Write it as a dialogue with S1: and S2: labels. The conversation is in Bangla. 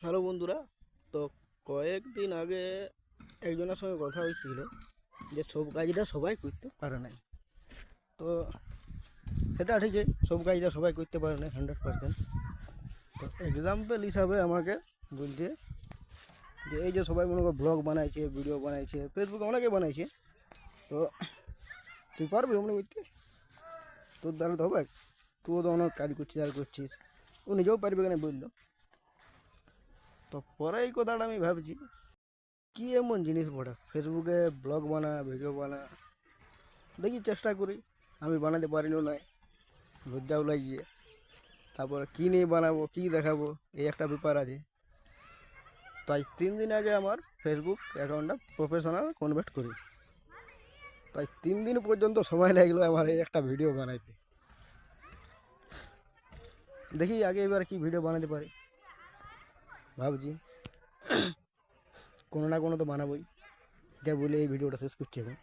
S1: হ্যালো বন্ধুরা। তো কয়েকদিন আগে একজনের সঙ্গে কথা হচ্ছিল যে সব কাজটা সবাই করতে পারে না। তো সেটা ঠিকই, সব কাজটা সবাই করতে পারে না 100%। তো এক্সাম্পল হিসাবে আমাকে বলছে যে এই যে সবাই মনে করো ব্লগ বানাইছে, ভিডিও বানাইছে, ফেসবুকে অনেকে বানাইছে, তো তুই পারবি মনে করতে? তোর দ্বারা তো হবে, তুইও তো অনেক কাজ করছিস আর করছিস, ও নিজেও পারবে কেন বললো। তো পরে এই কথাটা আমি ভাবছি, কি এমন জিনিস পড়ে ফেসবুকে ব্লগ বানা, ভিডিও বানা, দেখি চেষ্টা করি। আমি বানাতে পারিও নাই, লজ্জাও লাগছে। তারপরে কী নিয়ে বানাবো, কী দেখাবো, এই একটা ব্যাপার আছে। তাই 3 দিন আগে আমার ফেসবুক অ্যাকাউন্টটা প্রফেশনাল কনভার্ট করি। তাই 3 দিন পর্যন্ত সময় লাগলো আমার এই একটা ভিডিও বানাইতে। দেখি আগে এবার কি ভিডিও বানাতে পারি, ভাবছি কোনো না কোনো তো বানাবোই। যা বলে এই ভিডিওটা শেষ করছি এখন।